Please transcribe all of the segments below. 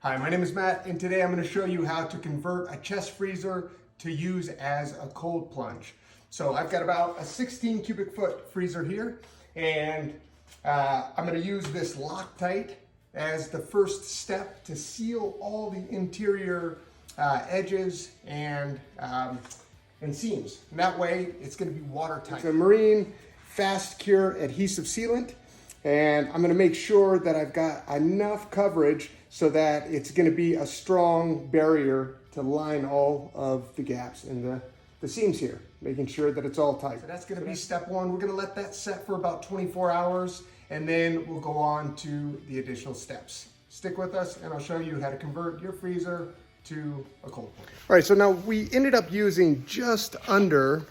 Hi, my name is Matt, and today I'm going to show you how to convert a chest freezer to use as a cold plunge. So I've got about a 16 cubic foot freezer here, and I'm going to use this Loctite as the first step to seal all the interior edges and seams. And that way it's going to be watertight. It's a marine fast cure adhesive sealant, and I'm going to make sure that I've got enough coverage so that it's going to be a strong barrier to line all of the gaps in the seams here, making sure that it's all tight. So that's going to be step one. We're going to let that set for about 24 hours, and then we'll go on to the additional steps. Stick with us, and I'll show you how to convert your freezer to a cold plunge. All right, so now we ended up using just under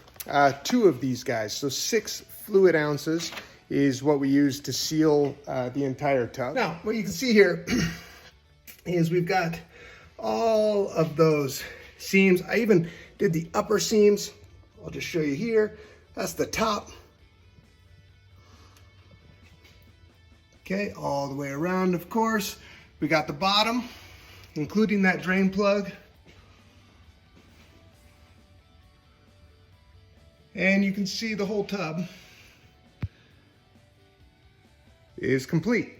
2 of these guys. So 6 fluid ounces is what we use to seal the entire tub. Now, what you can see here is we've got all of those seams. I even did the upper seams. I'll just show you here. That's the top. Okay, all the way around, of course. We got the bottom, including that drain plug. And you can see the whole tub is complete.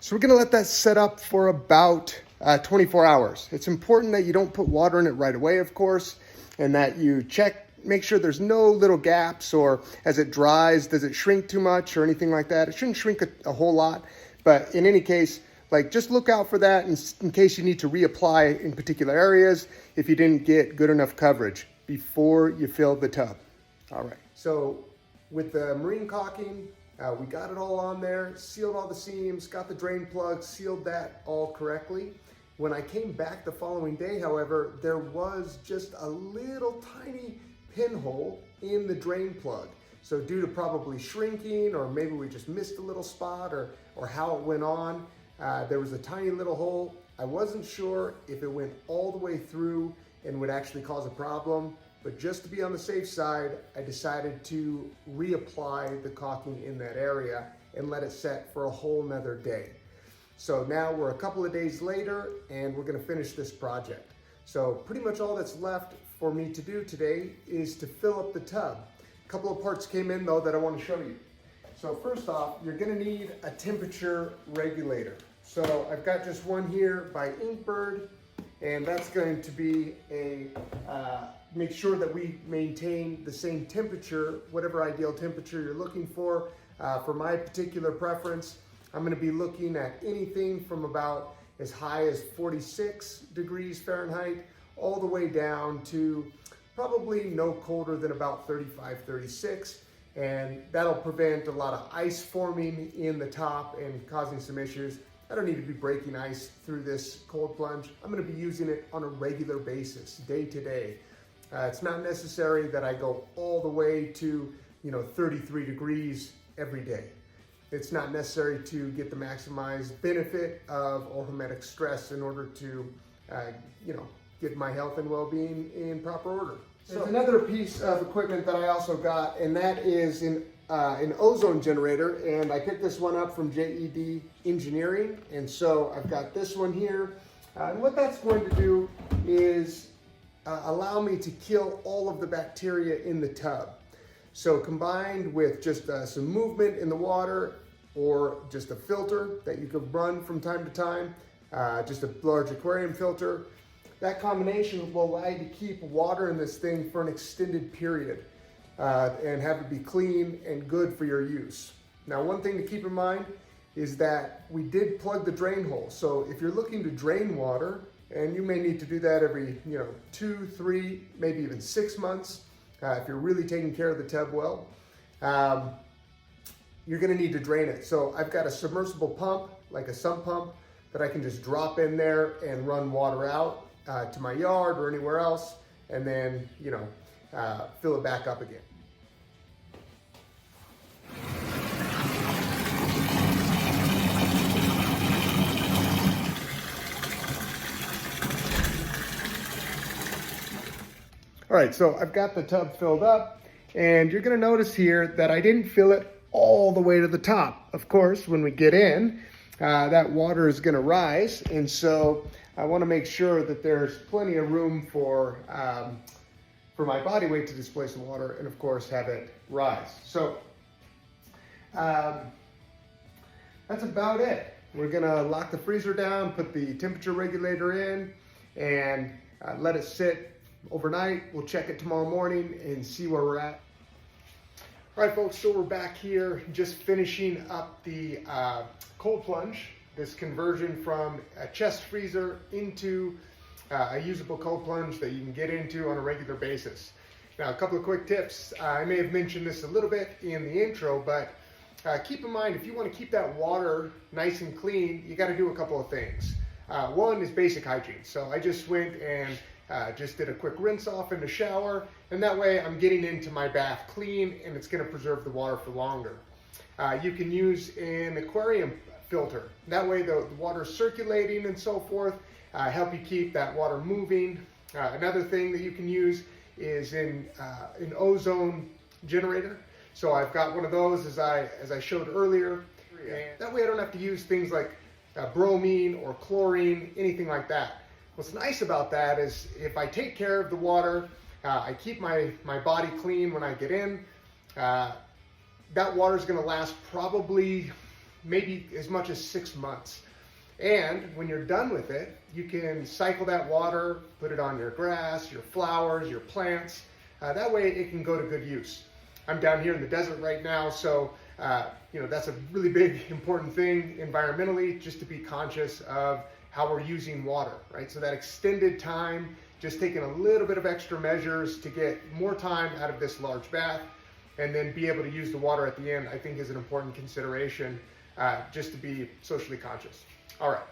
So we're gonna let that set up for about 24 hours. It's important that you don't put water in it right away, of course, and that you check, make sure there's no little gaps, or as it dries, does it shrink too much or anything like that? It shouldn't shrink a whole lot, but in any case, just look out for that in case you need to reapply in particular areas if you didn't get good enough coverage before you fill the tub. All right, so with the marine caulking, we got it all on there, sealed all the seams, got the drain plug, sealed that all correctly. When I came back the following day, however, there was just a little tiny pinhole in the drain plug. So due to probably shrinking, or maybe we just missed a little spot, or how it went on, there was a tiny little hole. I wasn't sure if it went all the way through and would actually cause a problem. But just to be on the safe side, I decided to reapply the caulking in that area and let it set for a whole nother day. So now we're a couple of days later, and we're gonna finish this project. So pretty much all that's left for me to do today is to fill up the tub. A couple of parts came in though that I wanna show you. So first off, you're gonna need a temperature regulator. So I've got just one here by Inkbird, and that's going to be make sure that we maintain the same temperature, whatever ideal temperature you're looking for. For my particular preference, I'm gonna be looking at anything from about as high as 46 degrees Fahrenheit, all the way down to probably no colder than about 35, 36. And that'll prevent a lot of ice forming in the top and causing some issues. I don't need to be breaking ice through this cold plunge. I'm gonna be using it on a regular basis, day to day. It's not necessary that I go all the way to 33 degrees every day. It's not necessary to get the maximized benefit of or hermetic stress in order to get my health and well-being in proper order. There's another piece of equipment that I also got, and that is an ozone generator, and I picked this one up from JED Engineering, and so I've got this one here. And what that's going to do is allow me to kill all of the bacteria in the tub. So combined with just some movement in the water, or just a filter that you could run from time to time, just a large aquarium filter, that combination will allow you to keep water in this thing for an extended period and have it be clean and good for your use. Now, one thing to keep in mind is that we did plug the drain hole. So if you're looking to drain water, and you may need to do that every 2, 3, maybe even 6 months, if you're really taking care of the tub well, you're gonna need to drain it. So I've got a submersible pump, like a sump pump, that I can just drop in there and run water out to my yard or anywhere else, and then fill it back up again. All right, so I've got the tub filled up, and you're gonna notice here that I didn't fill it all the way to the top. Of course, when we get in, that water is going to rise. And so I want to make sure that there's plenty of room for my body weight to displace the water and of course have it rise. So that's about it. We're gonna lock the freezer down, put the temperature regulator in, and let it sit overnight. We'll check it tomorrow morning and see where we're at. All right, folks, so we're back here just finishing up the cold plunge, this conversion from a chest freezer into a usable cold plunge that you can get into on a regular basis. Now, a couple of quick tips. I may have mentioned this a little bit in the intro, but keep in mind, if you want to keep that water nice and clean, you got to do a couple of things. One is basic hygiene. So I just went and just did a quick rinse off in the shower, and that way I'm getting into my bath clean, and it's going to preserve the water for longer. You can use an aquarium filter. That way the water is circulating and so forth. Help you keep that water moving. Another thing that you can use is an ozone generator. So I've got one of those as I showed earlier. And that way I don't have to use things like bromine or chlorine, anything like that. What's nice about that is if I take care of the water, I keep my body clean when I get in, that water is going to last probably maybe as much as 6 months. And when you're done with it, you can cycle that water, put it on your grass, your flowers, your plants. That way it can go to good use. I'm down here in the desert right now, so that's a really big, important thing environmentally, just to be conscious of how we're using water, right? So that extended time, just taking a little bit of extra measures to get more time out of this large bath, and then be able to use the water at the end, I think is an important consideration, just to be socially conscious. All right,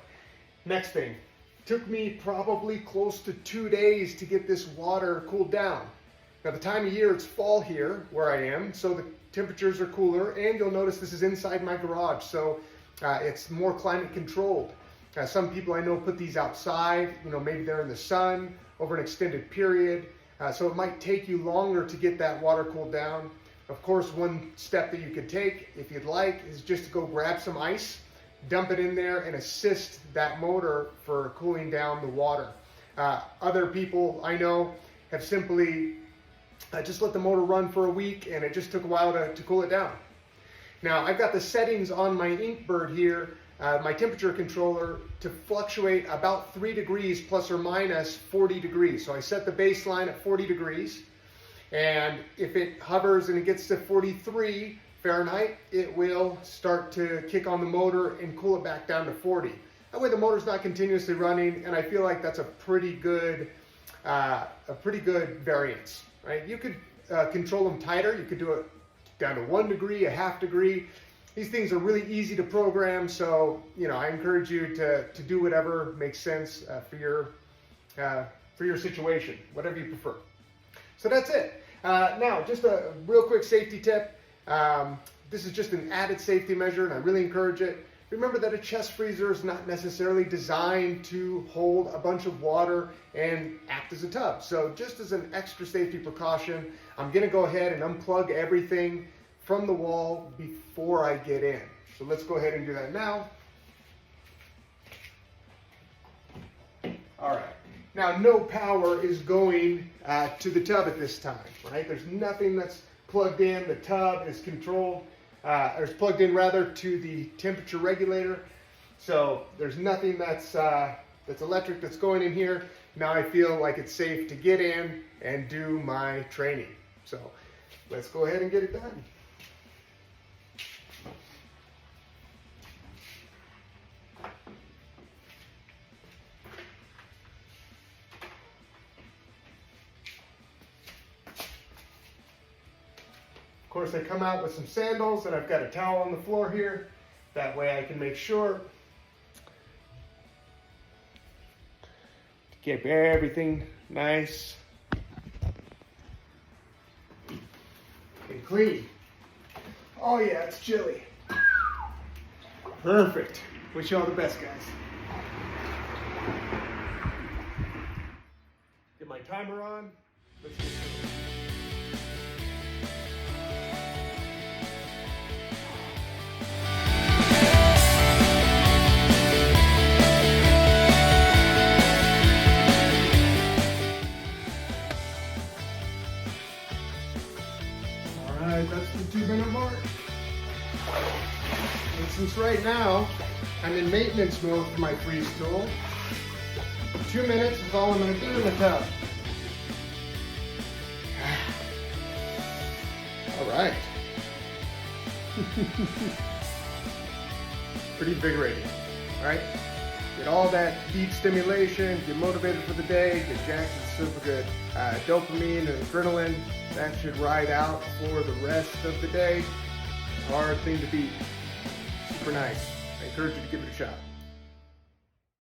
next thing. Took me probably close to 2 days to get this water cooled down. Now the time of year, it's fall here where I am, so the temperatures are cooler, and you'll notice this is inside my garage, so it's more climate controlled. Some people I know put these outside, maybe they're in the sun over an extended period, so it might take you longer to get that water cooled down. Of course, one step that you could take, if you'd like, is just to go grab some ice, dump it in there, and assist that motor for cooling down the water. Other people I know have simply just let the motor run for a week, and it just took a while to cool it down. Now, I've got the settings on my Inkbird here, my temperature controller, to fluctuate about 3 degrees plus or minus 40 degrees. So I set the baseline at 40 degrees, and if it hovers and it gets to 43 Fahrenheit, it will start to kick on the motor and cool it back down to 40. That way the motor's not continuously running, and I feel like that's a pretty good variance, right? You could control them tighter. You could do it down to 1 degree, a half degree. These things are really easy to program, so I encourage you to do whatever makes sense for your situation, whatever you prefer. So that's it. Now, just a real quick safety tip. This is just an added safety measure, and I really encourage it. Remember that a chest freezer is not necessarily designed to hold a bunch of water and act as a tub. So just as an extra safety precaution, I'm going to go ahead and unplug everything from the wall before I get in. So let's go ahead and do that now. All right. Now, no power is going to the tub at this time, right? There's nothing that's plugged in. The tub is controlled, or is plugged in rather to the temperature regulator. So there's nothing that's electric that's going in here. Now I feel like it's safe to get in and do my training. So let's go ahead and get it done. Of course, I come out with some sandals, and I've got a towel on the floor here. That way I can make sure to keep everything nice and clean. Oh yeah, it's chilly. Perfect. Wish you all the best, guys. Get my timer on. Let's get started. since right now I'm in maintenance mode for my freeze tool, 2 minutes is all I'm going to do in the tub. All right. Pretty invigorating. All right. Get all that deep stimulation, get motivated for the day, get jacked with super good dopamine and adrenaline. That should ride out for the rest of the day. Hard thing to beat. Super nice. I encourage you to give it a shot.